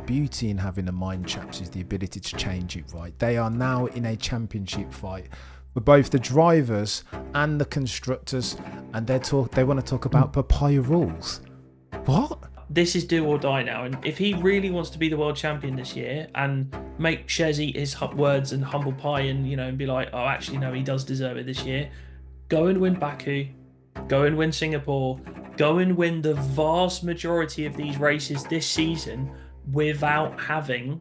beauty in having a mind, chaps, is the ability to change it, right? They are now in a championship fight for both the drivers and the constructors, and they want to talk about papaya rules. What? This is do or die now, and if he really wants to be the world champion this year and make Shez eat his words and humble pie and be like, oh, actually, no, he does deserve it this year, go and win Baku, go and win Singapore, go and win the vast majority of these races this season without having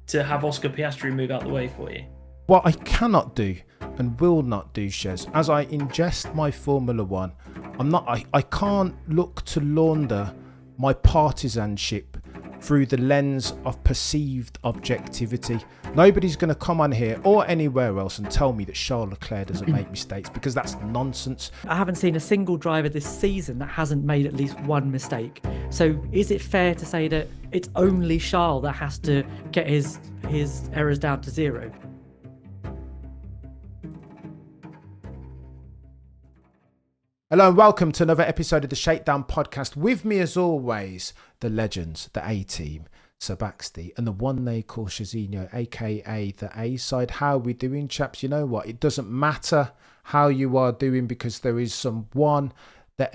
to have Oscar Piastri move out the way for you. What I cannot do and will not do, Shez, as I ingest my Formula One, I can't look to launder my partisanship through the lens of perceived objectivity. Nobody's going to come on here or anywhere else and tell me that Charles Leclerc doesn't make mistakes, because that's nonsense. I haven't seen a single driver this season that hasn't made at least one mistake. So is it fair to say that it's only Charles that has to get his errors down to zero? Hello and welcome to another episode of the Shakedown Podcast. With me as always, the legends, the A-team, Sir Baxty, and the one they call Shezino, aka the A-side. How are we doing, chaps? You know what? It doesn't matter how you are doing, because there is the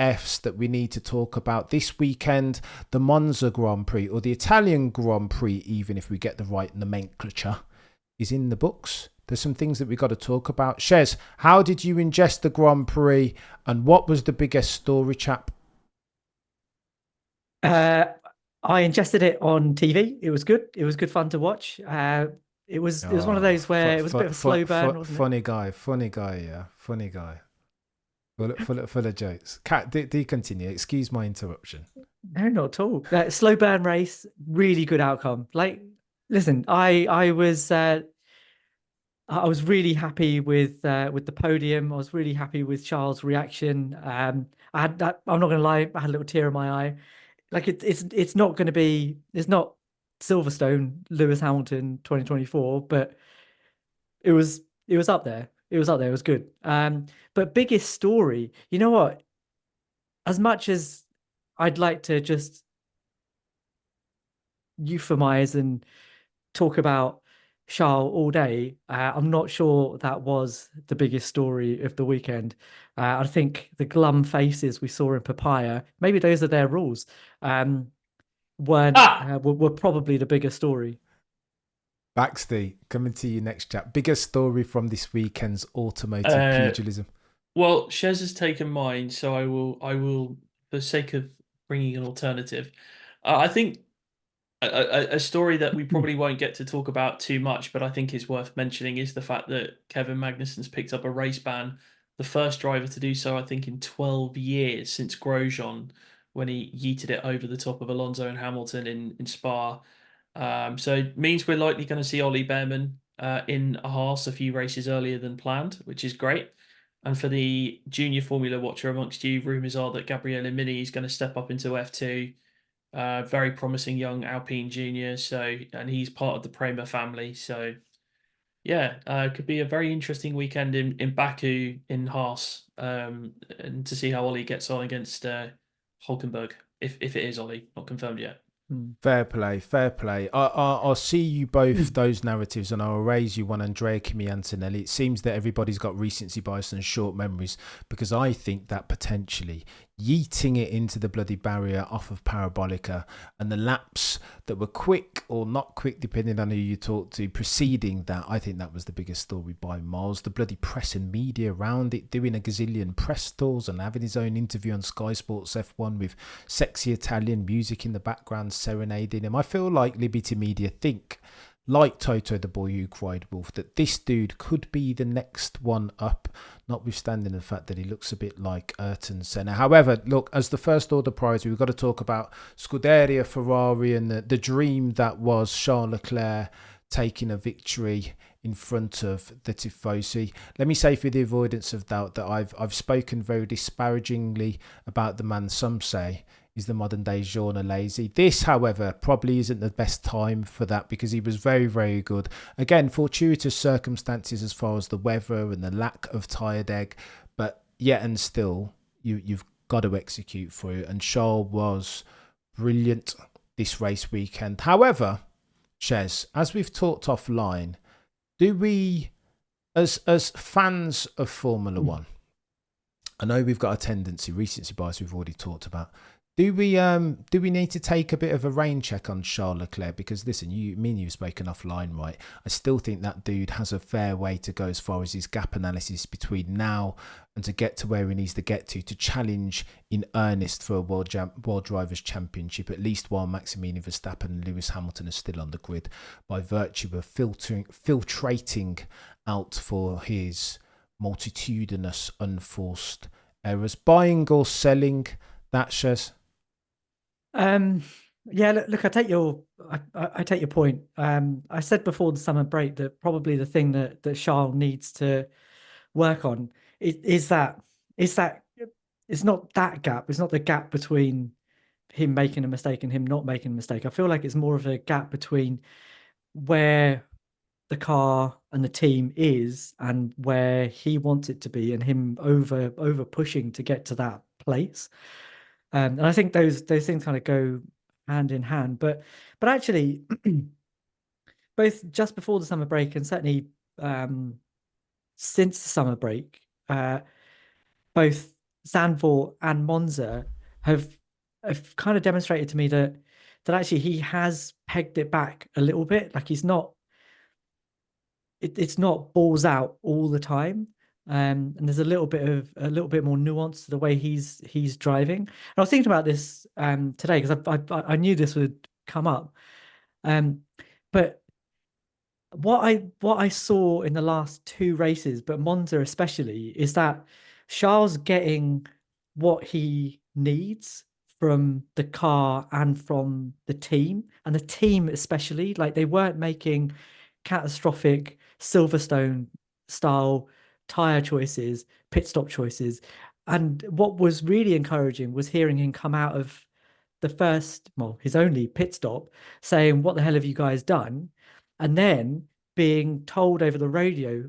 F's that we need to talk about. This weekend, the Monza Grand Prix, or the Italian Grand Prix, even if we get the right nomenclature, is in the books. There's some things that we got to talk about. Shez, how did you ingest the Grand Prix, and what was the biggest story, chap? I ingested it on TV. It was good. It was good fun to watch. It was one of those where it was a bit of a slow burn. Funny guy, yeah. Funny guy. Full of jokes. Kat, do continue. Excuse my interruption. No, not at all. Slow burn race, really good outcome. Like, listen, I was really happy with the podium. I was really happy with Charles' reaction. I'm not going to lie, I had a little tear in my eye. Like it's not going to be, it's not Silverstone, Lewis Hamilton 2024, but it was up there. It was up there. It was good. But biggest story, you know what? As much as I'd like to just euphemize and talk about Charles all day, I'm not sure that was the biggest story of the weekend. I think the glum faces we saw in Papaya, maybe those are their rules, were probably the biggest story. Baxty, coming to you next, chap. Biggest story from this weekend's automotive pugilism. Well, Shez has taken mine, so I will, for the sake of bringing an alternative, I think a story that we probably won't get to talk about too much, but I think is worth mentioning, is the fact that Kevin Magnussen's picked up a race ban, the first driver to do so, I think, in 12 years since Grosjean, when he yeeted it over the top of Alonso and Hamilton in Spa. So it means we're likely going to see Ollie Behrman in a Haas a few races earlier than planned, which is great. And for the junior Formula watcher amongst you, rumours are that Gabriele Mini is going to step up into F2. Very promising young Alpine junior, and he's part of the Prema family. So, yeah, it could be a very interesting weekend in Baku in Haas, and to see how Ollie gets on against Hulkenberg, if it is Ollie, not confirmed yet. Fair play. I'll see you both those narratives, and I'll raise you one, Andrea Kimi Antonelli. It seems that everybody's got recency bias and short memories, because I think that potentially yeeting it into the bloody barrier off of Parabolica, and the laps that were quick or not quick, depending on who you talk to, preceding that, I think that was the biggest story by miles. The bloody press and media around it, doing a gazillion press tours and having his own interview on Sky Sports F1 with sexy Italian music in the background serenading him. I feel like Liberty Media think, like Toto the boy who cried wolf, that this dude could be the next one up, notwithstanding the fact that he looks a bit like Ayrton Senna. However, look, as the first order priority, we've got to talk about Scuderia Ferrari and the dream that was Charles Leclerc taking a victory in front of the Tifosi. Let me say, for the avoidance of doubt, that I've spoken very disparagingly about the man some say is the modern day Jean Alesi. This, however, probably isn't the best time for that, because he was very, very good. Again, fortuitous circumstances as far as the weather and the lack of tired egg, but yet and still, you've got to execute for it. And Charles was brilliant. this race weekend. However, Shez, as we've talked offline, do we, as fans of Formula One, I know we've got a tendency, recency bias we've already talked about. Do we need to take a bit of a rain check on Charles Leclerc? Because listen, me and you've spoken offline, right? I still think that dude has a fair way to go as far as his gap analysis between now and to get to where he needs to get to challenge in earnest for a World Drivers' Championship, at least while Maximilian Verstappen and Lewis Hamilton are still on the grid, by virtue of filtrating out for his multitudinous unforced errors. Buying or selling that, Shez? Yeah, look, I take your point. I said before the summer break that probably the thing that Charles needs to work on is that it's not that gap. It's not the gap between him making a mistake and him not making a mistake. I feel like it's more of a gap between where the car and the team is and where he wants it to be, and him over pushing to get to that place. And I think those things kind of go hand in hand. But actually, both just before the summer break and certainly since the summer break, both Zandvoort and Monza have kind of demonstrated to me that actually he has pegged it back a little bit. Like he's not, it's not balls out all the time. And there's a little bit more nuance to the way he's driving. And I was thinking about this today because I knew this would come up. But what I saw in the last two races, but Monza especially, is that Charles getting what he needs from the car and from the team, and the team especially. Like they weren't making catastrophic Silverstone style tire choices, pit stop choices. And what was really encouraging was hearing him come out of his only pit stop saying, "What the hell have you guys done?" And then being told over the radio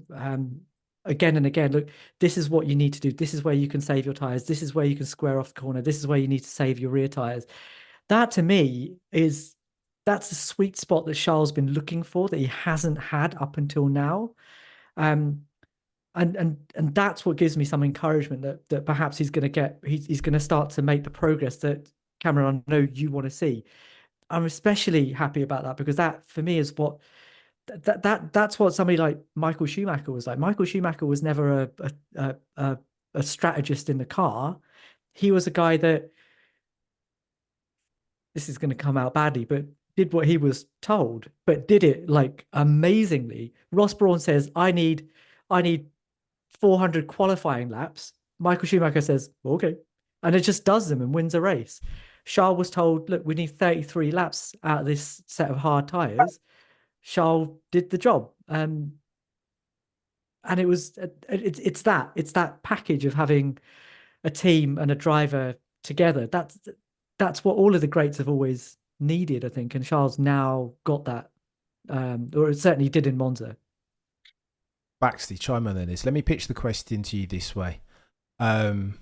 again and again, "Look, this is what you need to do. This is where you can save your tires. This is where you can square off the corner. This is where you need to save your rear tires." That to me that's the sweet spot that Charles been looking for, that he hasn't had up until now. And that's what gives me some encouragement that perhaps he's going to start to make the progress that, Cameron, I know you want to see. I'm especially happy about that because that for me is what that's what somebody like Michael Schumacher was like. Michael Schumacher was never a strategist in the car. He was a guy that, this is going to come out badly, but did what he was told, but did it like amazingly. Ross Brawn says, I need 400 qualifying laps. Michael Schumacher says, okay. And it just does them and wins a race. Charles was told, look, we need 33 laps out of this set of hard tires. Charles did the job. And it's that package of having a team and a driver together. That's what all of the greats have always needed, I think. And Charles now got that, or it certainly did in Monza. Baxty, chime in on this. Let me pitch the question to you this way. How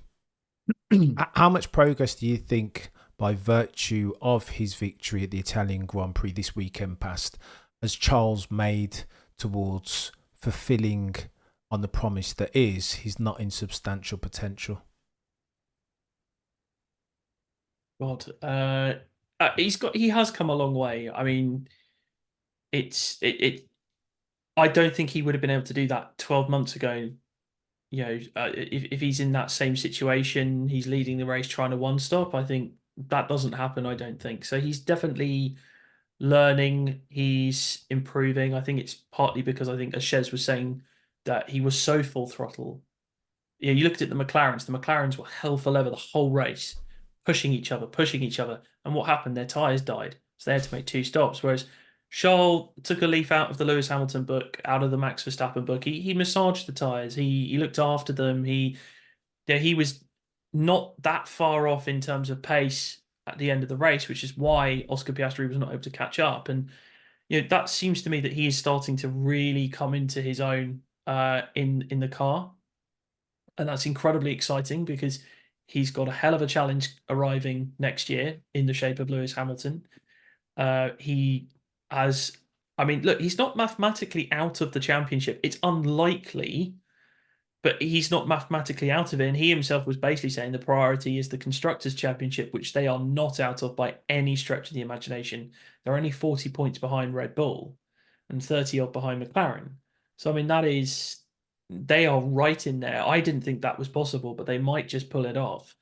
much progress do you think, by virtue of his victory at the Italian Grand Prix this weekend past, has Charles made towards fulfilling on the promise that is his not insubstantial potential? God, he has come a long way. I mean, I don't think he would have been able to do that 12 months ago. You know, if he's in that same situation, he's leading the race trying to one stop. I think that doesn't happen. I don't think so. He's definitely learning. He's improving. I think it's partly because I think, as Shez was saying, that he was so full throttle. Yeah, you looked at the McLarens. The McLarens were hell for leather the whole race, pushing each other. And what happened? Their tires died. So they had to make two stops. Whereas Charles took a leaf out of the Lewis Hamilton book, out of the Max Verstappen book. He massaged the tires. He looked after them. He was not that far off in terms of pace at the end of the race, which is why Oscar Piastri was not able to catch up. And that seems to me that he is starting to really come into his own in the car, and that's incredibly exciting because he's got a hell of a challenge arriving next year in the shape of Lewis Hamilton. He has, I mean, look, he's not mathematically out of the championship. It's unlikely, but he's not mathematically out of it. And he himself was basically saying the priority is the Constructors' Championship, which they are not out of by any stretch of the imagination. They're only 40 points behind Red Bull and 30 odd behind McLaren. So, I mean, they are right in there. I didn't think that was possible, but they might just pull it off.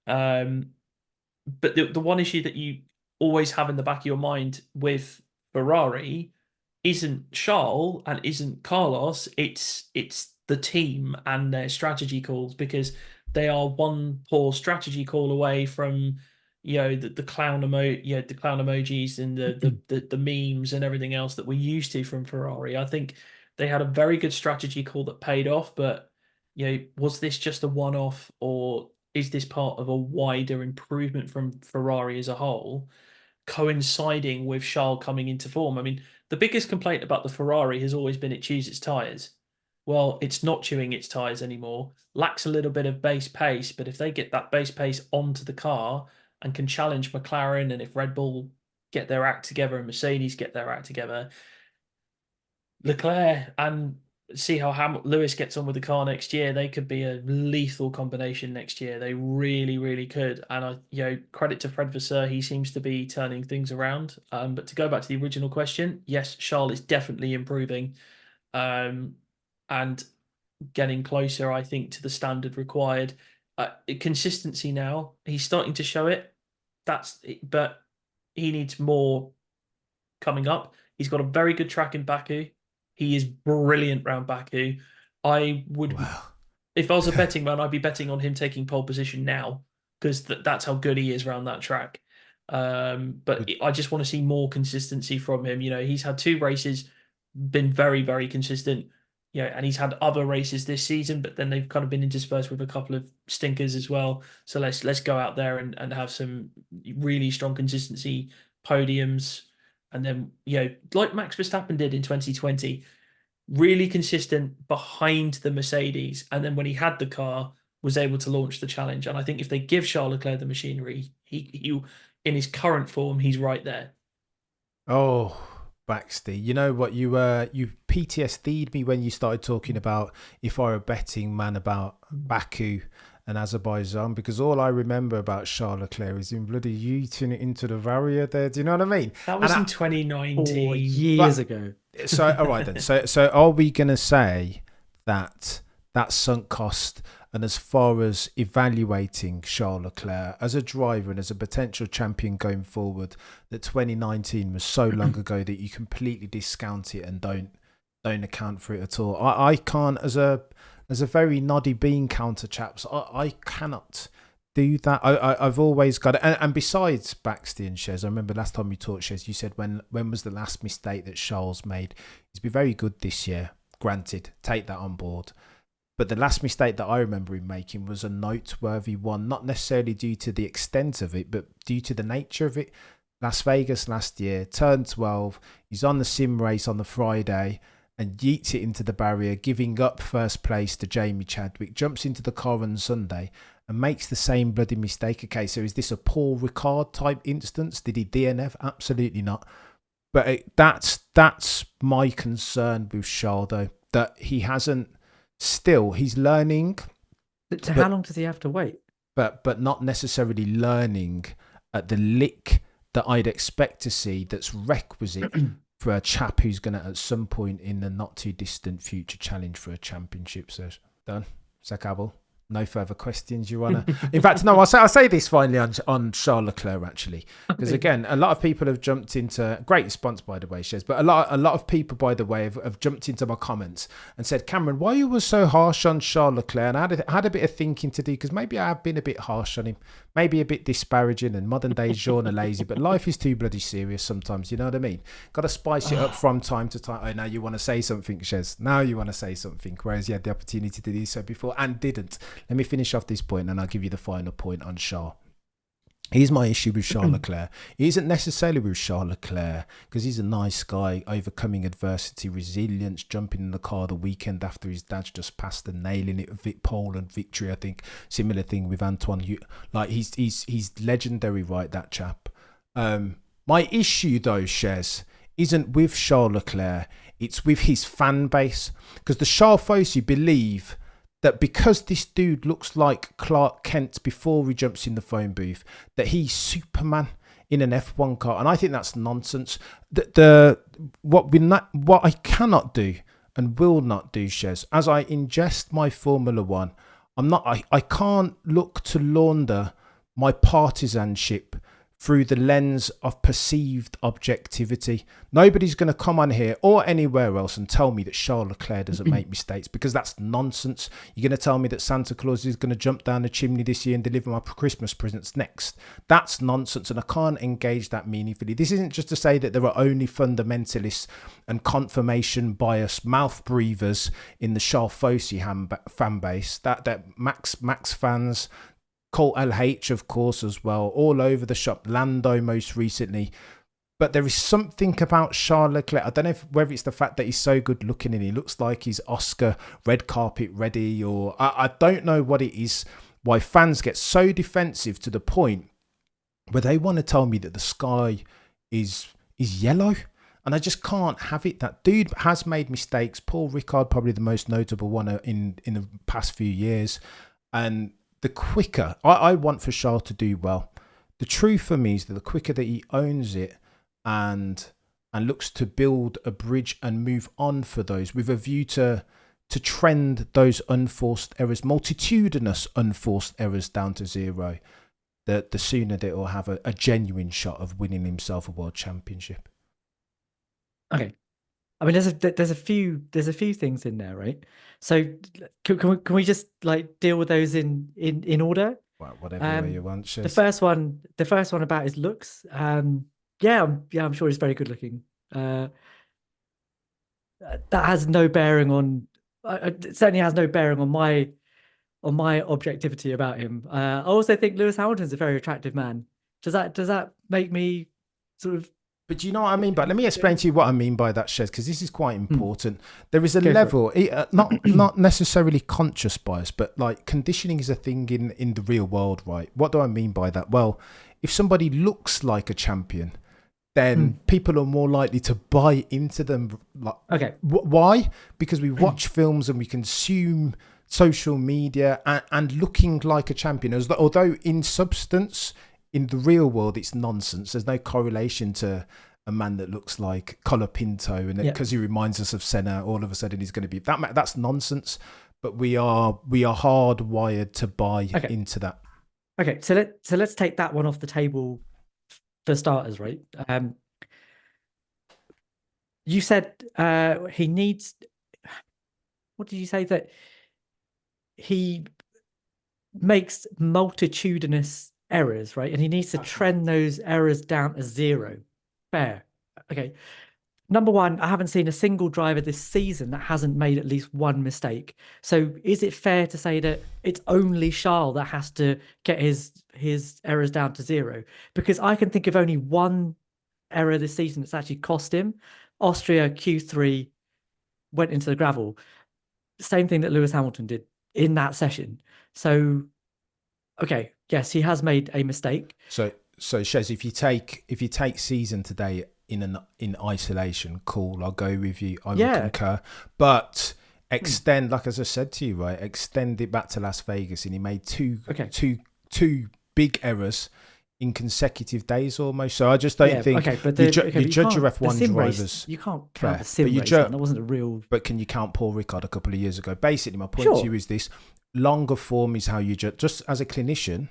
But the one issue that you always have in the back of your mind with Ferrari isn't Charles and isn't Carlos. It's the team and their strategy calls, because they are one poor strategy call away from the clown the clown emojis and the memes and everything else that we're used to from Ferrari. I think they had a very good strategy call that paid off, but was this just a one-off, or is this part of a wider improvement from Ferrari as a whole, coinciding with Charles coming into form? I mean, the biggest complaint about the Ferrari has always been it chews its tyres. Well, it's not chewing its tyres anymore, lacks a little bit of base pace, but if they get that base pace onto the car and can challenge McLaren, and if Red Bull get their act together and Mercedes get their act together, Leclerc and see how Lewis gets on with the car next year, they could be a lethal combination next year. They really, really could. And credit to Fred Vasseur, he seems to be turning things around. But to go back to the original question, yes, Charles is definitely improving, and getting closer, I think, to the standard required. Consistency now, he's starting to show it. But he needs more coming up. He's got a very good track in Baku. He is brilliant round Baku. I would, if I was a betting man, I'd be betting on him taking pole position now, because that's how good he is around that track. But I just want to see more consistency from him. He's had 2 races, been very, very consistent. And he's had other races this season, but then they've kind of been interspersed with a couple of stinkers as well. So let's go out there and have some really strong consistency podiums. And then, like Max Verstappen did in 2020, really consistent behind the Mercedes. And then when he had the car, was able to launch the challenge. And I think if they give Charles Leclerc the machinery, he in his current form, he's right there. Oh, Baxty, you know what, you PTSD'd me when you started talking about if I were a betting man about Baku and Azerbaijan, because all I remember about Charles Leclerc is him bloody yeeting it into the barrier there. Do you know what I mean? That was in 2019. 4 years ago. So, all right then. So are we going to say that sunk cost, and as far as evaluating Charles Leclerc as a driver and as a potential champion going forward, that 2019 was so long ago that you completely discount it and don't account for it at all? I can't, as a very noddy bean counter, chaps, I cannot do that. I've always got it. And besides Baxty and Shez, I remember last time we talked, Shez, you said when was the last mistake that Charles made? He's been very good this year, granted, take that on board. But the last mistake that I remember him making was a noteworthy one, not necessarily due to the extent of it, but due to the nature of it. Las Vegas last year, turn 12, he's on the sim race on the Friday and yeets it into the barrier, giving up first place to Jamie Chadwick, jumps into the car on Sunday and makes the same bloody mistake. Okay, so is this a Paul Ricard type instance? Did he DNF? Absolutely not. But that's my concern with Charles, though, that he hasn't. Still, he's learning. So how long does he have to wait? But not necessarily learning at the lick that I'd expect to see that's requisite for a chap who's going to, at some point in the not too distant future, challenge for a championship. So, done. Sakabel. No further questions, Your Honour. In fact, no, I'll say this finally on Charles Leclerc, actually. Because again, a lot of people have jumped into, great response, by the way, Shez, but a lot of people, by the way, have jumped into my comments and said, Cameron, why you were so harsh on Charles Leclerc? And I had a bit of thinking to do, because maybe I have been a bit harsh on him, maybe a bit disparaging and modern day genre lazy, but life is too bloody serious sometimes, you know what I mean? Got to spice it up from time to time. Oh, now you want to say something, Shez. Now you want to say something, whereas you had the opportunity to do so before and didn't. Let me finish off this point and I'll give you the final point on Charles. Here's my issue with Charles Leclerc. He isn't necessarily with Charles Leclerc because he's a nice guy, overcoming adversity, resilience, jumping in the car the weekend after his dad's just passed and nailing it with pole and victory. I think similar thing with Antoine. Like he's legendary, right? That chap. My issue, though, Shez, isn't with Charles Leclerc. It's with his fan base. Because the Charfosi believe that because this dude looks like Clark Kent before he jumps in the phone booth, that he's Superman in an F1 car. And I think that's nonsense. What I cannot do and will not do, Shez, as I ingest my Formula One, I can't look to launder my partisanship through the lens of perceived objectivity. Nobody's going to come on here or anywhere else and tell me that Charles Leclerc doesn't make mistakes, because that's nonsense. You're going to tell me that Santa Claus is going to jump down the chimney this year and deliver my Christmas presents next. That's nonsense, and I can't engage that meaningfully. This isn't just to say that there are only fundamentalists and confirmation bias mouth breathers in the Charles Fosi fan base. That Max fans, Colt LH, of course, as well, all over the shop, Lando most recently. But there is something about Charles Leclerc. I don't know whether it's the fact that he's so good looking and he looks like he's Oscar red carpet ready, or I don't know what it is, why fans get so defensive to the point where they want to tell me that the sky is yellow. And I just can't have it. That dude has made mistakes. Paul Ricard, probably the most notable one in the past few years. And the quicker I want for Charles to do well, the truth for me is that the quicker that he owns it and looks to build a bridge and move on for those with a view to trend those unforced errors, multitudinous unforced errors down to zero, the sooner that he'll have a genuine shot of winning himself a world championship. Okay. I mean, there's a few things in there, right? So can we just like deal with those in order? Well, whatever way you want. The first one about his looks. I'm sure he's very good looking. That has no bearing on. It certainly has no bearing on my objectivity about him. I also think Lewis Hamilton's a very attractive man. Does that make me sort of? But do you know what I mean? But let me explain to you what I mean by that, Shez, because this is quite important. There is a level, not necessarily conscious bias, but like conditioning is a thing in the real world, right? What do I mean by that? Well, if somebody looks like a champion, then people are more likely to buy into them. Like, okay. Why? Because we watch films and we consume social media and looking like a champion, although in substance, in the real world, it's nonsense. There's no correlation to a man that looks like Colapinto, and because he reminds us of Senna, all of a sudden he's going to be that. That's nonsense. But we are hardwired to buy into that. Okay, so let's take that one off the table for starters, right? You said he needs. What did you say? That he makes multitudinous errors, right? And he needs to trend those errors down to zero. Fair. Okay. Number one, I haven't seen a single driver this season that hasn't made at least one mistake. So is it fair to say that it's only Charles that has to get his errors down to zero? Because I can think of only one error this season that's actually cost him. Austria Q3 went into the gravel. Same thing that Lewis Hamilton did in that session. So, okay. Yes, he has made a mistake. So Shez, if you take season today in isolation, cool, I'll go with you. I will concur. But extend, like as I said to you, right? Extend it back to Las Vegas, and he made two big errors in consecutive days almost. So I just don't think. Okay, but you judge your F1 drivers. You can't count the sim race. That wasn't a real. But can you count Paul Ricard a couple of years ago? Basically, my point to you is this: longer form is how you judge. Just as a clinician,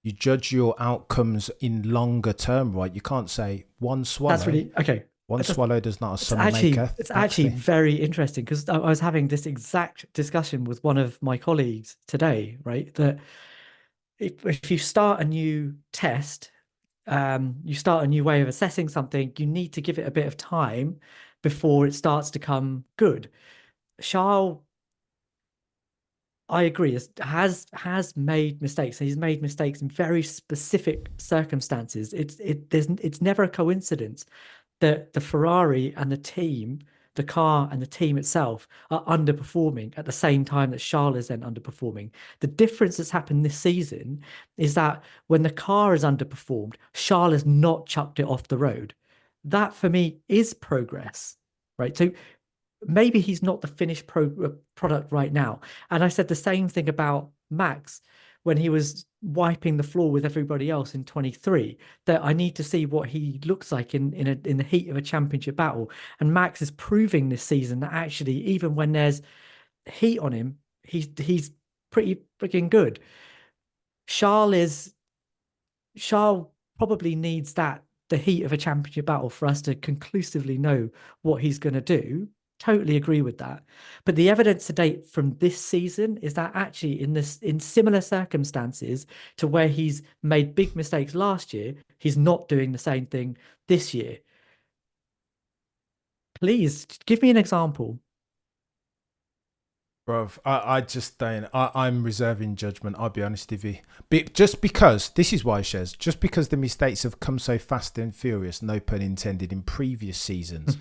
you judge your outcomes in longer term, right? You can't say one swallow. That's really okay. One swallow does not a summer maker. It's actually very interesting, because I was having this exact discussion with one of my colleagues today, right? That if you start a new test, you start a new way of assessing something, you need to give it a bit of time before it starts to come good. Charles, I agree, has made mistakes. He's made mistakes in very specific circumstances. It's never a coincidence that the Ferrari and the team the car and the team itself are underperforming at the same time that Charles is then underperforming. The difference that's happened this season is that when the car is underperformed, Charles has not chucked it off the road. That for me is progress, right? So maybe he's not the finished product right now. And I said the same thing about Max when he was wiping the floor with everybody else in 23, that I need to see what he looks like in the heat of a championship battle. And Max is proving this season that actually, even when there's heat on him, he's pretty freaking good. Charles probably needs the heat of a championship battle for us to conclusively know what he's going to do. Totally agree with that. But the evidence to date from this season is that actually in similar circumstances to where he's made big mistakes last year, he's not doing the same thing this year. Please give me an example. Bruv, I just don't. I'm reserving judgment. I'll be honest with you. But just because, this is why, Shez, just because the mistakes have come so fast and furious, no pun intended, in previous seasons,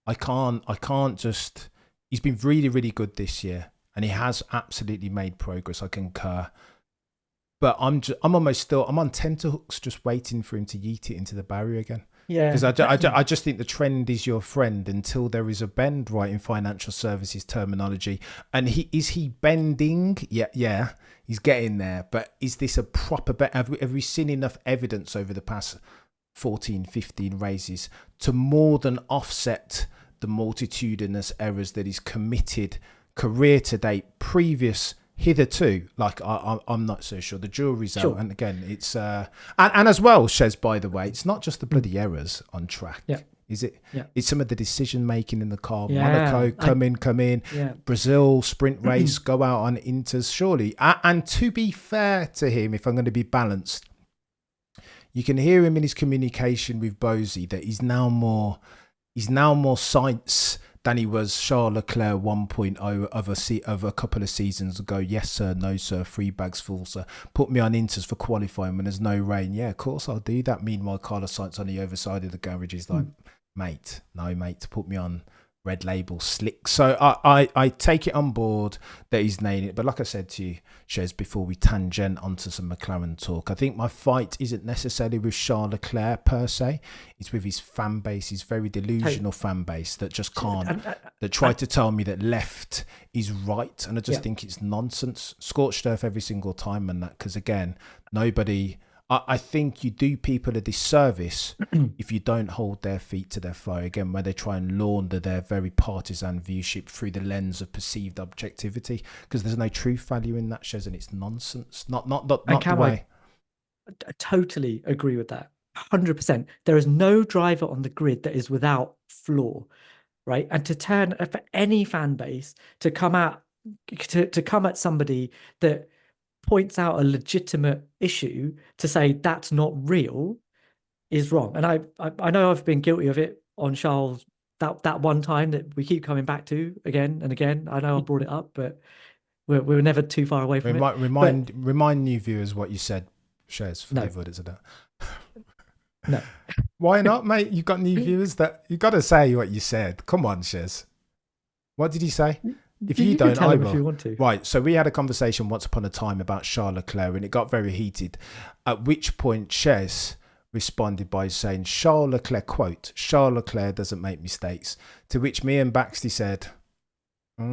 I can't just. He's been really, really good this year, and he has absolutely made progress. I concur. But I'm on tenterhooks, just waiting for him to yeet it into the barrier again. Yeah, because I just think the trend is your friend until there is a bend, right, in financial services terminology. And is he bending? Yeah, he's getting there. But is this a proper bend? Have we seen enough evidence over the past 14, 15 races to more than offset the multitudinous errors that he's committed career to date, previous hitherto? Like I'm not so sure. The jury's out, and again, it's and as well, Shez, by the way, it's not just the bloody errors on track. Yeah. Is it? Yeah. It's some of the decision making in the car. Yeah. Monaco, come in. Yeah. Brazil sprint race, go out on Inters. Surely, and to be fair to him, if I'm going to be balanced, you can hear him in his communication with Bosie that he's now more science than he was Charles Leclerc 1.0 of a couple of seasons ago. Yes, sir. No, sir. 3 bags full, sir. Put me on Inters for qualifying when there's no rain. Yeah, of course I'll do that. Meanwhile, Carlos Sainz on the other side of the garage is like, mate, put me on red label slick. So I take it on board that he's nailing it. But like I said to you, Shez, before we tangent onto some McLaren talk, I think my fight isn't necessarily with Charles Leclerc per se. It's with his fan base, his very delusional fan base that just can't, that try to tell me that left is right. And I just think it's nonsense. Scorched earth every single time, and that, because again, nobody... I think you do people a disservice if you don't hold their feet to their fire, again, where they try and launder their very partisan viewship through the lens of perceived objectivity, because there's no truth value in that, Shez, and it's nonsense. Not the way. I totally agree with that. 100%. There is no driver on the grid that is without flaw, right? And to turn for any fan base to come out to come at somebody that points out a legitimate issue to say that's not real is wrong. And I know I've been guilty of it on Charles that one time that we keep coming back to again and again. I know I brought it up, but we're never too far away from it. Remind new viewers what you said, Shez, for the avoidance of that. No. Why not, mate? You got new viewers that you got to say what you said. Come on, Shez. What did he say? If you don't, tell I him will. if you want to. Right, so we had a conversation once upon a time about Charles Leclerc, and it got very heated. At which point, Shez responded by saying, Charles Leclerc, quote, Charles Leclerc doesn't make mistakes. To which me and Baxty said, I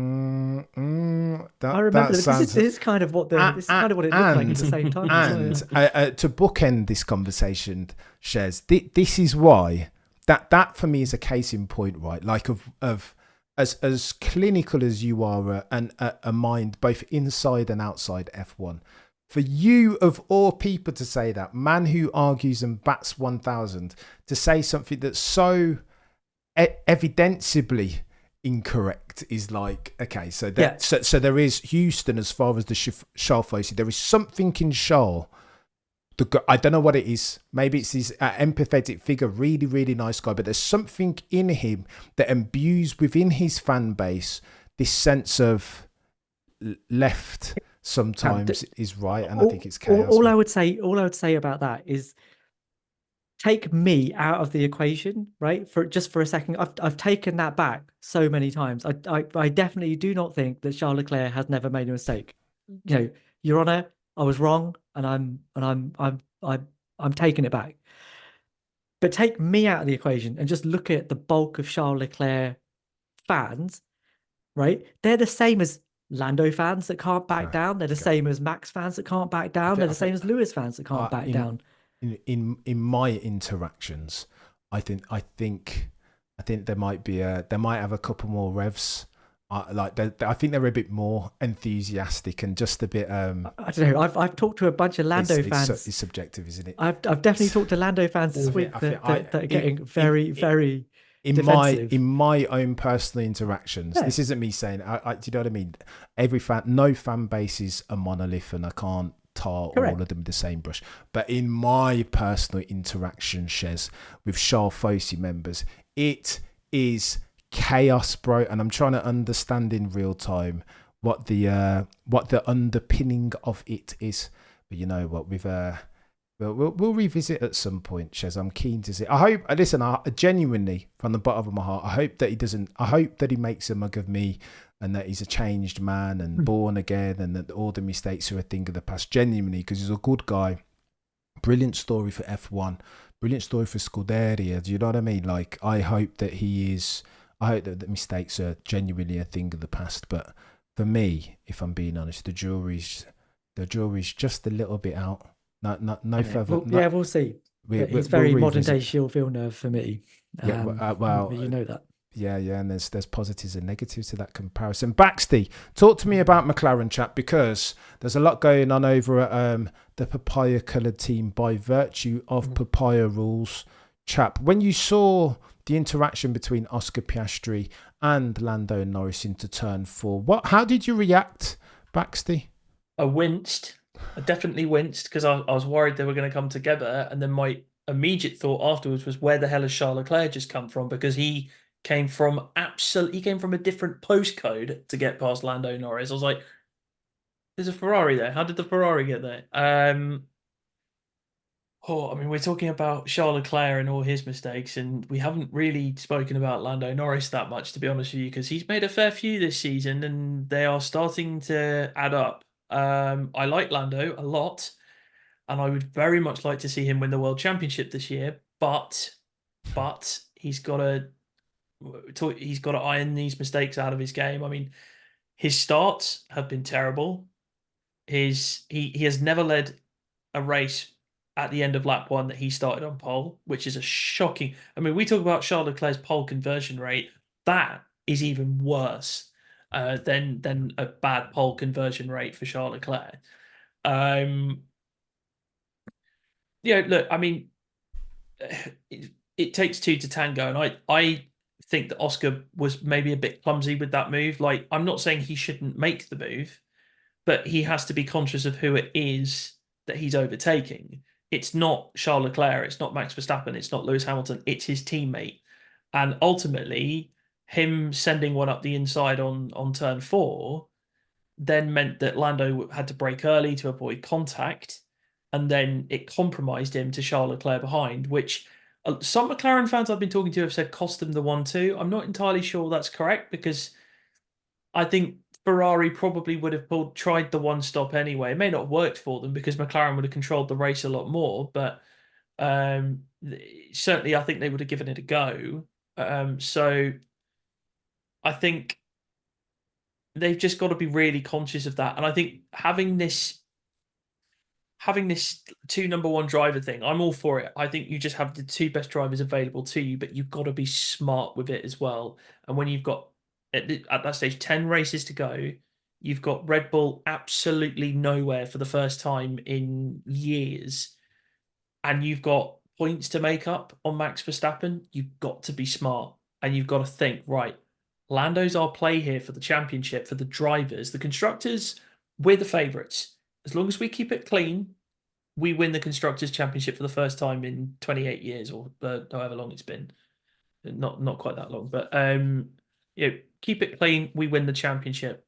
remember this is kind of what it looked like at the same time. And to bookend this conversation, Shez, this is why that for me is a case in point, right? Like of as clinical as you are and a mind both inside and outside F1, for you of all people to say that, man who argues and bats 1,000, to say something that's so evidently incorrect is like, okay, so there is Houston as far as the Charles Fossey. There is something in Charles. I don't know what it is. Maybe it's his empathetic figure, really, really nice guy. But there's something in him that imbues within his fan base this sense of left sometimes is right, and I think it's chaos. All I would say about that is take me out of the equation, right? For a second, I've taken that back so many times. I definitely do not think that Charles Leclerc has never made a mistake. Your Honor, I was wrong, and I'm taking it back. But take me out of the equation and just look at the bulk of Charles Leclerc fans, right? They're the same as Lando fans that can't back down. They're the same as Max fans that can't back down. They're the same as Lewis fans that can't back down. In my interactions, I think there might have a couple more revs. I think they're a bit more enthusiastic and just a bit. I don't know. I've talked to a bunch of Lando fans. It's subjective, isn't it? I've definitely talked to Lando fans this week that are getting very defensive. In my own personal interactions. This isn't me saying. Do you know what I mean? No fan base is a monolith, and I can't tar all of them with the same brush. But in my personal interaction, Shez, with Charles Fossey members, it is chaos, bro, and I'm trying to understand in real time what the underpinning of it is. But you know what, we'll revisit at some point, Shez. I'm keen to see. I genuinely, from the bottom of my heart, I hope that he makes a mug of me, and that he's a changed man and born again, and that all the mistakes are a thing of the past. Genuinely, because he's a good guy. Brilliant story for F1. Brilliant story for Scuderia. Do you know what I mean? Like, I hope that the mistakes are genuinely a thing of the past. But for me, if I'm being honest, the jury's just a little bit out. No further. We'll see. It's very modern day Gilles Villeneuve for me. You know that. Yeah, and there's positives and negatives to that comparison. Baxty, talk to me about McLaren, chap, because there's a lot going on over at the papaya coloured team by virtue of papaya rules, chap. When you saw the interaction between Oscar Piastri and Lando Norris into turn 4, how did you react, Baxty? I winced. I definitely winced, because I was worried they were going to come together, and then my immediate thought afterwards was, where the hell has Charles Leclerc just come from? Because he came from a different postcode to get past Lando Norris. I was like, there's a Ferrari there. How did the Ferrari get there? We're talking about Charles Leclerc and all his mistakes, and we haven't really spoken about Lando Norris that much, to be honest with you, because he's made a fair few this season, and they are starting to add up. I like Lando a lot, and I would very much like to see him win the World Championship this year, but he's got to iron these mistakes out of his game. I mean, his starts have been terrible. He has never led a race at the end of lap 1 that he started on pole, which is a shocking. I mean, we talk about Charles Leclerc's pole conversion rate. That is even worse than a bad pole conversion rate for Charles Leclerc. Look, I mean, it takes two to tango, and I think that Oscar was maybe a bit clumsy with that move. Like, I'm not saying he shouldn't make the move, but he has to be conscious of who it is that he's overtaking. It's not Charles Leclerc, it's not Max Verstappen, it's not Lewis Hamilton, it's his teammate. And ultimately, him sending one up the inside on turn 4 then meant that Lando had to brake early to avoid contact, and then it compromised him to Charles Leclerc behind, which some McLaren fans I've been talking to have said cost them the 1-2. I'm not entirely sure that's correct, because I think Ferrari probably would have tried the one stop anyway. It may not have worked for them, because McLaren would have controlled the race a lot more, but certainly I think they would have given it a go. So I think they've just got to be really conscious of that. And I think having this 2 number 1 driver thing, I'm all for it. I think you just have the 2 best drivers available to you, but you've got to be smart with it as well. And when you've got, at that stage, 10 races to go, you've got Red Bull absolutely nowhere for the first time in years, and you've got points to make up on Max Verstappen. You've got to be smart, and you've got to think, right, Lando's our play here for the championship, for the drivers. The constructors, we're the favourites. As long as we keep it clean, we win the Constructors' Championship for the first time in 28 years, or however long it's been. Not quite that long, but keep it clean, we win the championship.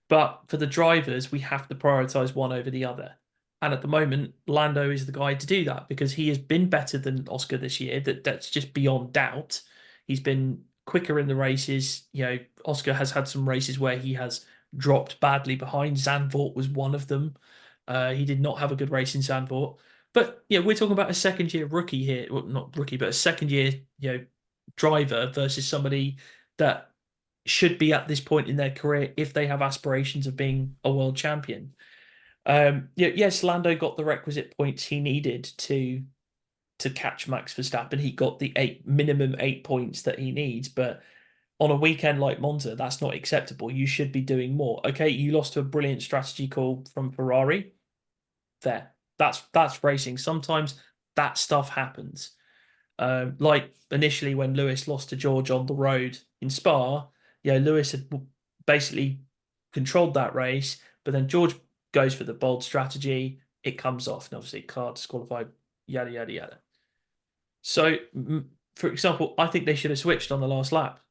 But for the drivers, we have to prioritise one over the other. And at the moment, Lando is the guy to do that because he has been better than Oscar this year. That's just beyond doubt. He's been quicker in the races. Oscar has had some races where he has dropped badly behind. Zandvoort was one of them. He did not have a good race in Zandvoort. But we're talking about a second-year rookie here. Well, not rookie, but a second-year driver versus somebody that should be at this point in their career if they have aspirations of being a world champion. Yes, Lando got the requisite points he needed to catch Max Verstappen. He got the minimum 8 points that he needs, but on a weekend like Monza, that's not acceptable. You should be doing more. Okay, you lost to a brilliant strategy call from Ferrari. There, that's racing. Sometimes that stuff happens. Like initially when Lewis lost to George on the road in Spa, Lewis had basically controlled that race, but then George goes for the bold strategy. It comes off, and obviously car disqualified, yada, yada, yada. So, for example, I think they should have switched on the last lap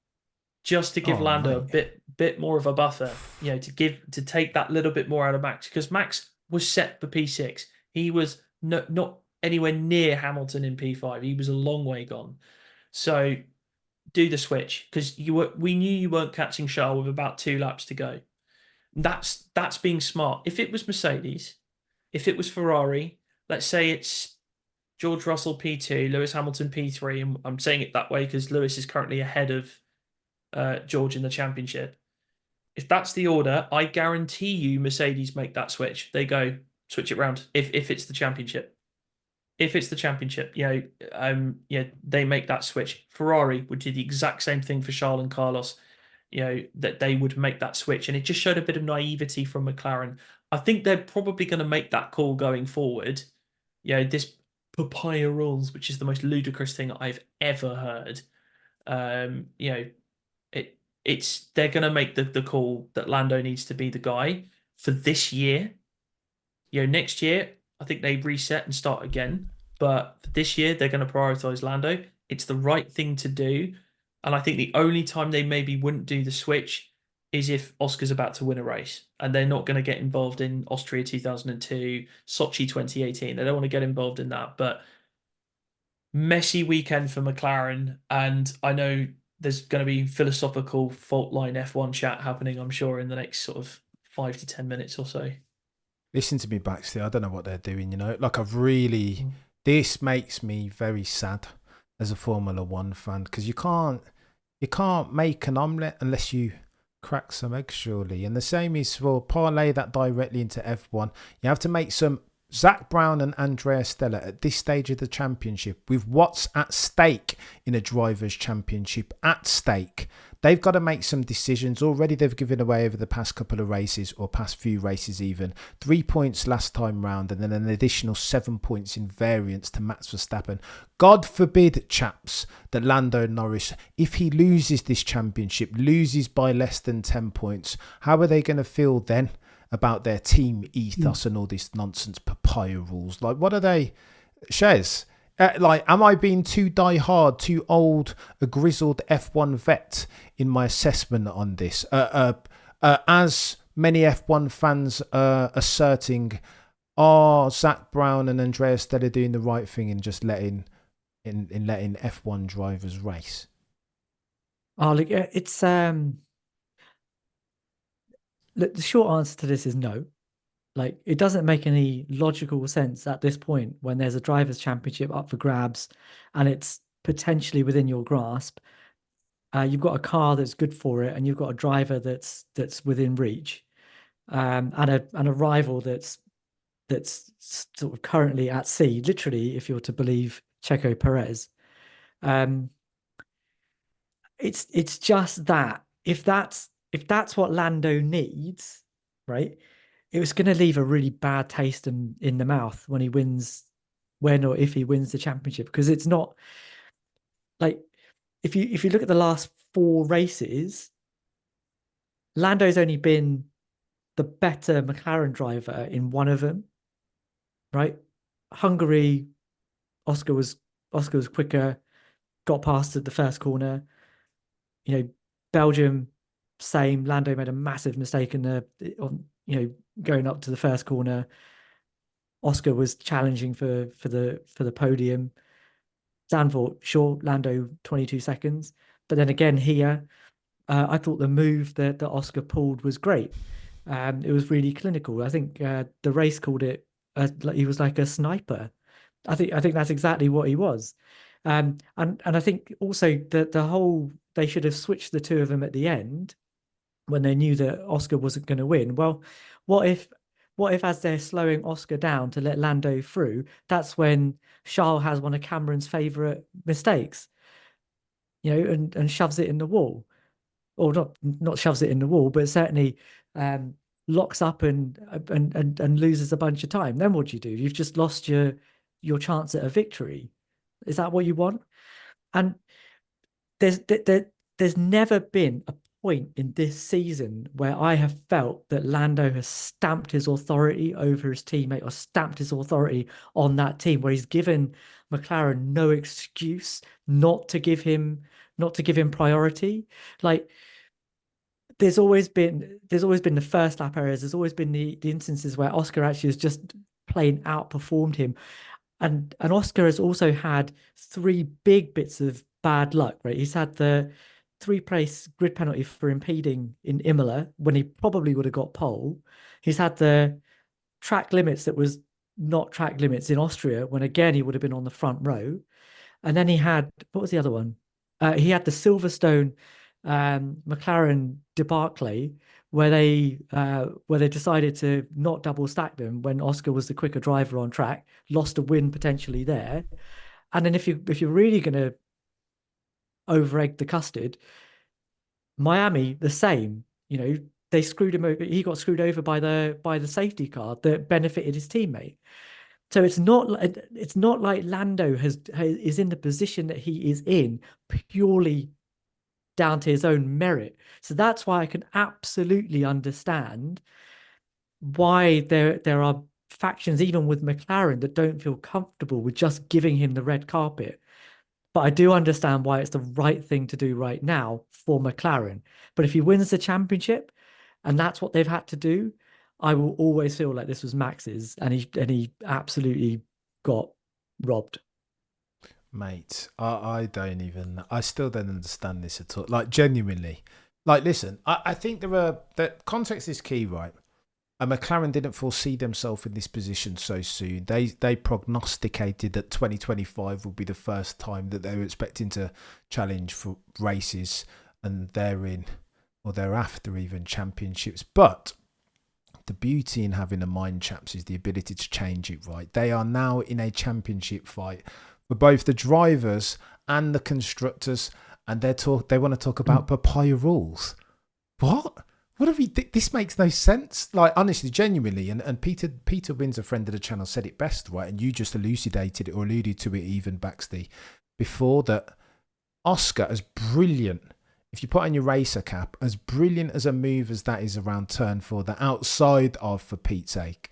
just to give Lando a bit more of a buffer, to take that little bit more out of Max, because Max was set for P6. He was not anywhere near Hamilton in P5. He was a long way gone. So do the switch, because we knew you weren't catching Charles with about 2 laps to go. That's being smart. If it was Mercedes, if it was Ferrari, let's say it's George Russell P2, Lewis Hamilton P3, and I'm saying it that way because Lewis is currently ahead of George in the championship. If that's the order, I guarantee you Mercedes make that switch. They go switch it round if it's the championship. If it's the championship, they make that switch. Ferrari would do the exact same thing for Charles and Carlos. That they would make that switch, and it just showed a bit of naivety from McLaren. I think they're probably going to make that call going forward. This papaya rules, which is the most ludicrous thing I've ever heard. They're going to make the call that Lando needs to be the guy for this year. Next year, I think they reset and start again. But for this year, they're going to prioritize Lando. It's the right thing to do. And I think the only time they maybe wouldn't do the switch is if Oscar's about to win a race. And they're not going to get involved in Austria 2002, Sochi 2018. They don't want to get involved in that. But messy weekend for McLaren. And I know there's going to be philosophical fault line F1 chat happening, I'm sure, in the next sort of 5 to 10 minutes or so. Listen to me, Baxty. I don't know what they're doing, Like, this makes me very sad as a Formula One fan, because you can't make an omelette unless you crack some eggs, surely. And the same is for parlay that directly into F1. You have to make some. Zach Brown and Andrea Stella at this stage of the championship, with what's at stake in a drivers' championship at stake, they've got to make some decisions. Already they've given away over the past couple of races, or past few races even, 3 points last time round, and then an additional 7 points in variance to Max Verstappen. God forbid, chaps, that Lando Norris, if he loses this championship, loses by less than 10 points, how are they going to feel then about their team ethos and all this nonsense papaya rules? Like, what are they? Shez, am I being too die-hard, too old, a grizzled F1 vet in my assessment on this? As many F1 fans asserting, are Zach Brown and Andrea Stella doing the right thing in just letting F1 drivers race? Oh, look, it's Look, the short answer to this is no. Like, it doesn't make any logical sense at this point when there's a drivers' championship up for grabs and it's potentially within your grasp. You've got a car that's good for it, and you've got a driver that's within reach, and a rival that's sort of currently at sea, literally, if you're to believe Checo Perez. It's just that if that's what Lando needs, right? It was going to leave a really bad taste in the mouth when or if he wins the championship, because it's not like, if you look at the last 4 races, Lando's only been the better McLaren driver in one of them, right? Hungary, Oscar was quicker, got past at the first corner. Belgium, same. Lando made a massive mistake going up to the first corner. Oscar was challenging for the podium. Dan thought, sure, Lando 22 seconds. But then again here, I thought the move that Oscar pulled was great. It was really clinical. I think the race called it, he was like a sniper. I think that's exactly what he was. And I think also that they should have switched the two of them at the end when they knew that Oscar wasn't going to win. Well, what if as they're slowing Oscar down to let Lando through, that's when Charles has one of Cameron's favorite mistakes, and shoves it in the wall, or not shoves it in the wall, but certainly locks up and loses a bunch of time. Then what do you do? You've just lost your chance at a victory. Is that what you want? And there's never been a point in this season where I have felt that Lando has stamped his authority over his teammate, or stamped his authority on that team, where he's given McLaren no excuse not to give him priority. Like, there's always been the first lap errors. There's always been the instances where Oscar actually has just plain outperformed him. And Oscar has also had 3 big bits of bad luck, right? He's had the 3-place grid penalty for impeding in Imola when he probably would have got pole. He's had the track limits that was not track limits in Austria, when again he would have been on the front row. And then he had, what was the other one? He had the Silverstone McLaren debacle, where they decided to not double stack them when Oscar was the quicker driver on track, lost a win potentially there. And then if you're really going to over egg the custard, Miami the same. They screwed him over. He got screwed over by the safety car that benefited his teammate. So it's not like Lando is in the position that he is in purely down to his own merit. So that's why I can absolutely understand why there are factions, even with McLaren, that don't feel comfortable with just giving him the red carpet. But I do understand why it's the right thing to do right now for McLaren. But if he wins the championship, and that's what they've had to do, I will always feel like this was Max's, and he absolutely got robbed. Mate, I still don't understand this at all. Like, genuinely. Like, listen, I think the context is key, right? And McLaren didn't foresee themselves in this position so soon. They prognosticated that 2025 would be the first time that they were expecting to challenge for races, and therein, or thereafter even, championships. But the beauty in having a mind, chaps, is the ability to change it, right? They are now in a championship fight for both the drivers and the constructors, and they want to talk about papaya rules. What have we? This makes no sense. Like, honestly, genuinely, and Peter Wins, a friend of the channel, said it best, right? And you just elucidated it, or alluded to it even, Baxty, before, that Oscar, as brilliant, if you put on your racer cap, as brilliant as a move as that is around turn 4, the outside of, for Pete's sake,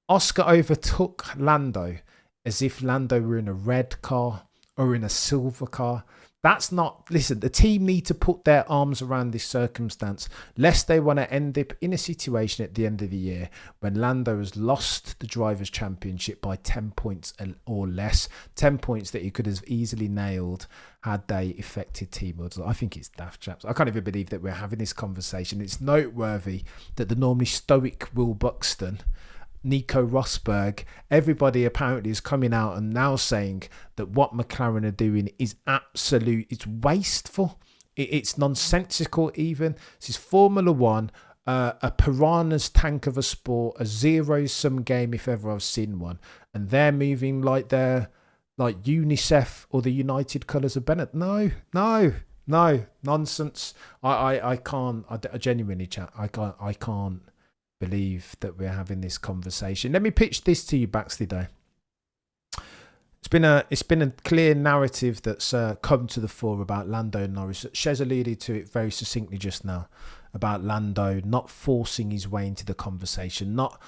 Oscar overtook Lando as if Lando were in a red car or in a silver car. That's not... Listen, the team need to put their arms around this circumstance, lest they want to end up in a situation at the end of the year when Lando has lost the Drivers' Championship by 10 points or less. 10 points that he could have easily nailed had they affected team orders. I think it's daft, chaps. I can't even believe that we're having this conversation. It's noteworthy that the normally stoic Will Buxton, Nico Rosberg, everybody apparently is coming out and now saying that what McLaren are doing is it's wasteful. It's nonsensical even. This is Formula One, a piranha's tank of a sport, a zero-sum game if ever I've seen one. And they're moving like they're like UNICEF or the United Colours of Bennett. No, nonsense. I can't, I genuinely, chat, I can't believe that we're having this conversation. Let me pitch this to you, Baxty, though. It's been a clear narrative that's come to the fore about Lando Norris. Shez alluded to it very succinctly just now, about Lando not forcing his way into the conversation, not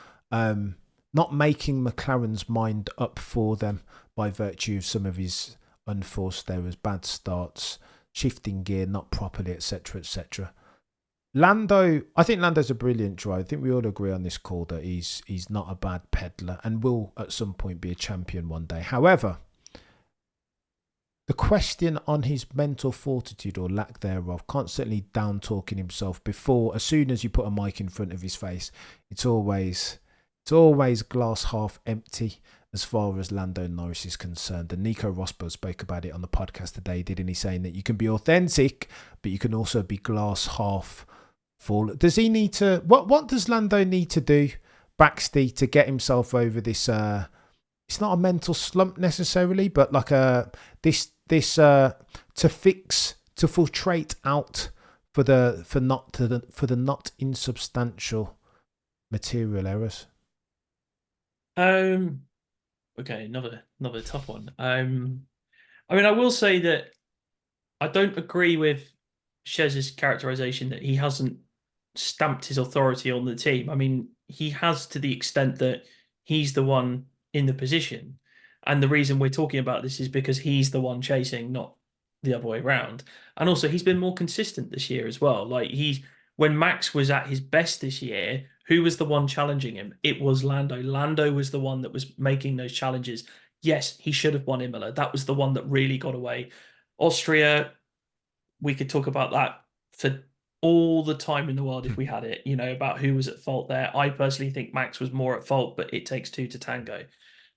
making McLaren's mind up for them by virtue of some of his unforced errors, bad starts, shifting gear not properly, etc., etc. I think Lando's a brilliant driver. I think we all agree on this call that he's not a bad peddler and will at some point be a champion one day. However, the question on his mental fortitude or lack thereof, constantly down talking himself as soon as you put a mic in front of his face, it's always glass half empty as far as Lando Norris is concerned. And Nico Rosberg spoke about it on the podcast today, didn't he? Saying that you can be authentic, but you can also be glass half full. Does he need to? What does Lando need to do, Baxty, to get himself over this? It's not a mental slump necessarily, but like this to filtrate out for the not insubstantial material errors. Okay, another tough one. I mean, I will say that I don't agree with Shez's characterization that he hasn't stamped his authority on the team. I mean, he has, to the extent that he's the one in the position. And the reason we're talking about this is because he's the one chasing, not the other way around. And also, he's been more consistent this year as well. Like, when Max was at his best this year, who was the one challenging him? It was Lando. Lando was the one that was making those challenges. Yes, he should have won Imola. That was the one that really got away. Austria, we could talk about that for all the time in the world if we had it, about who was at fault there. I personally think Max was more at fault, but it takes two to tango.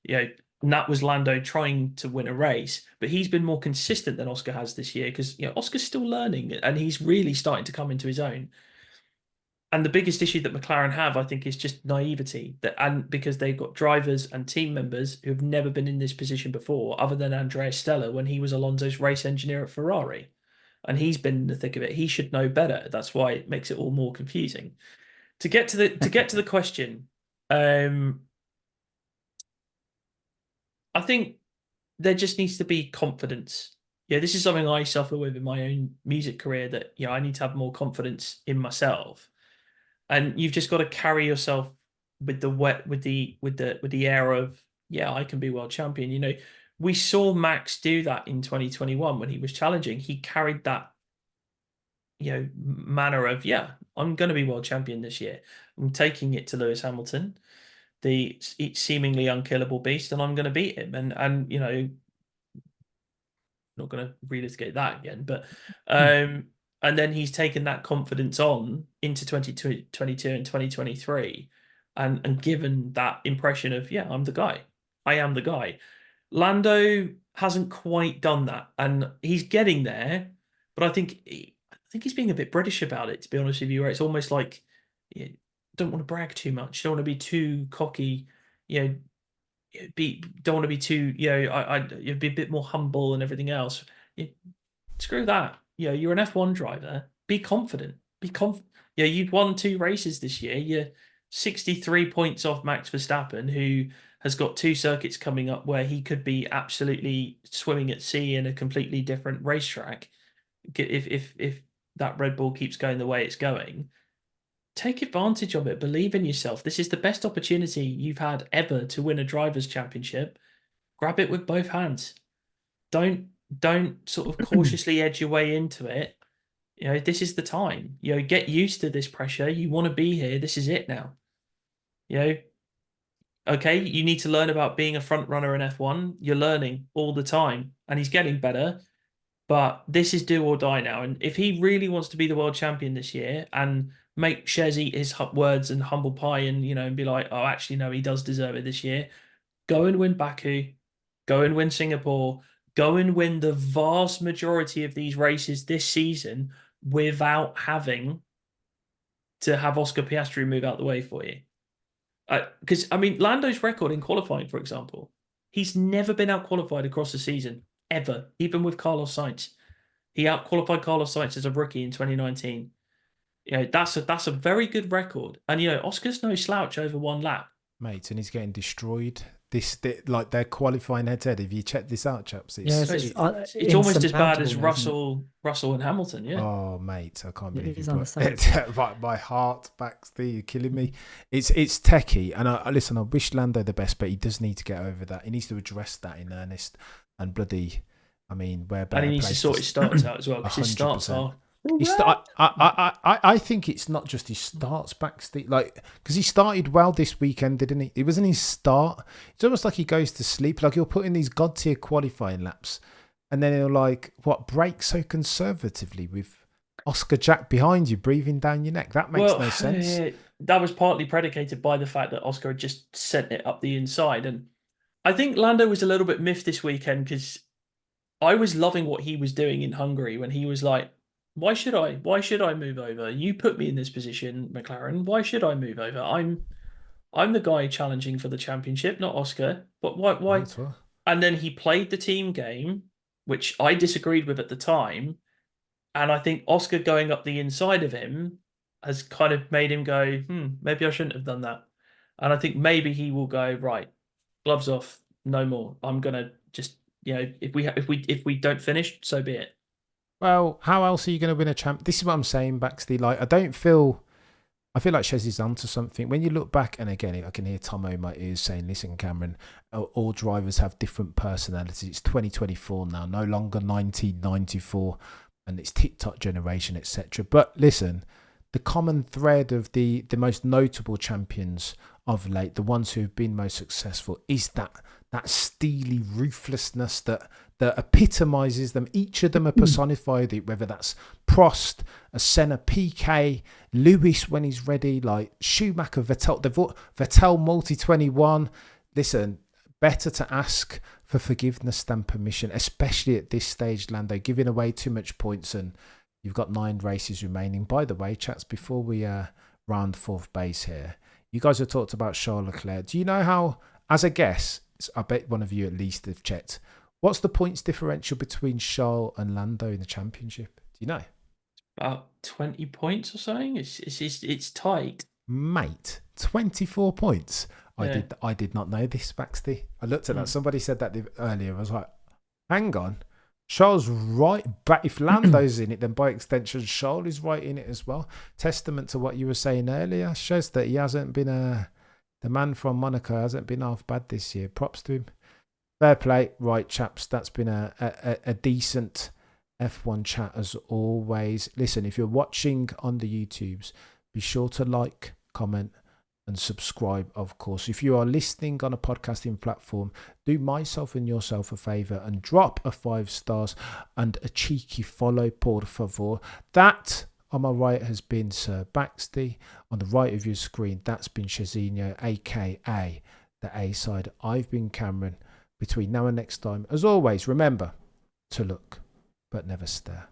And that was Lando trying to win a race, but he's been more consistent than Oscar has this year because Oscar's still learning and he's really starting to come into his own. And the biggest issue that McLaren have, I think, is just naivety. And because they've got drivers and team members who have never been in this position before, other than Andrea Stella when he was Alonso's race engineer at Ferrari. And he's been in the thick of it. He should know better. That's why it makes it all more confusing. To get to the question, I think there just needs to be confidence. Yeah, this is something I suffer with in my own music career, that I need to have more confidence in myself. And you've just got to carry yourself with the air of, I can be world champion. We saw Max do that in 2021 when he was challenging. He carried that, manner of, I'm going to be world champion this year. I'm taking it to Lewis Hamilton, the seemingly unkillable beast, and I'm going to beat him. And not going to relitigate that again, but and then he's taken that confidence on into 2022 and 2023 and given that impression of, I'm the guy. I am the guy. Lando hasn't quite done that, and he's getting there, but I think he's being a bit British about it, to be honest with you, where it's almost like don't want to brag too much, don't want to be too cocky, don't want to be too, you'd be a bit more humble and everything else. Screw that. You're an F1 driver. Be confident. You've won 2 races this year. You're 63 points off Max Verstappen, who has got 2 circuits coming up where he could be absolutely swimming at sea in a completely different racetrack. If that Red Bull keeps going the way it's going, take advantage of it. Believe in yourself. This is the best opportunity you've had ever to win a drivers' championship. Grab it with both hands. Don't sort of cautiously edge your way into it. This is the time. Get used to this pressure. You want to be here. This is it now. Okay, you need to learn about being a front runner in F1. You're learning all the time, and he's getting better. But this is do or die now. And if he really wants to be the world champion this year and make Shez eat his words and humble pie and, and be like, oh, actually, no, he does deserve it this year, go and win Baku, go and win Singapore, go and win the vast majority of these races this season without having to have Oscar Piastri move out the way for you. Because, Lando's record in qualifying, for example, he's never been out-qualified across the season, ever, even with Carlos Sainz. He out-qualified Carlos Sainz as a rookie in 2019. That's a very good record. And, Oscar's no slouch over one lap. Mate, and he's getting destroyed. Like their qualifying head-to-head. If you check this out, chaps, it's almost as bad as Russell and Hamilton. Yeah. Oh, mate, I can't believe it. My heart, Baxty, you're killing me. It's techie, and I wish Lando the best, but he does need to get over that. He needs to address that in earnest and bloody. Where better. And he needs to sort his starts out as well, because his starts are I think it's not just his starts, Baxty, like, because he started well this weekend, didn't he? It wasn't his start. It's almost like he goes to sleep. Like, he'll put in these god tier qualifying laps, and then he'll brake so conservatively with Oscar Jack behind you, breathing down your neck. That makes no sense. That was partly predicated by the fact that Oscar had just sent it up the inside, and I think Lando was a little bit miffed this weekend because I was loving what he was doing in Hungary when he was like, "Why should I? Why should I move over? You put me in this position, McLaren. Why should I move over? I'm the guy challenging for the championship, not Oscar. But why? Right, well. And then he played the team game, which I disagreed with at the time. And I think Oscar going up the inside of him has kind of made him go, maybe I shouldn't have done that. And I think maybe he will go, right, gloves off, no more. I'm gonna just, if we don't finish, so be it. Well, how else are you going to win a champ? This is what I'm saying, Baxty. Like, I feel like Shez is onto something. When you look back, and again, I can hear Tomo in my ears saying, listen, Cameron, all drivers have different personalities. It's 2024 now, no longer 1994, and it's TikTok generation, etc. But listen, the common thread of the most notable champions of late, the ones who've been most successful, is that steely ruthlessness that epitomizes them. Each of them are personified it, whether that's Prost, Senna, Piquet, Lewis when he's ready, like Schumacher, Vettel multi-21. Listen, better to ask for forgiveness than permission, especially at this stage, Lando, giving away too much points, and you've got 9 races remaining. By the way, chats, before we round 4th base here, you guys have talked about Charles Leclerc. Do you know how, as a guess, I bet one of you at least have checked, what's the points differential between Charles and Lando in the championship? Do you know? About 20 points or something. It's tight, mate. 24 points. Yeah. I did not know this, Baxty. I looked at that. Somebody said that earlier. I was like, hang on, Charles right. But if Lando's in it, then by extension, Charles is right in it as well. Testament to what you were saying earlier, Shez, that he hasn't been the man from Monaco hasn't been half bad this year. Props to him. Fair play. Right, chaps, that's been a decent F1 chat as always. Listen, if you're watching on the YouTubes, be sure to like, comment, and subscribe, of course. If you are listening on a podcasting platform, do myself and yourself a favour and drop a 5 stars and a cheeky follow, por favor. That on my right has been Sir Baxty. On the right of your screen, that's been Shezinho, aka the A side. I've been Cameron. Between now and next time, as always, remember to look but never stare.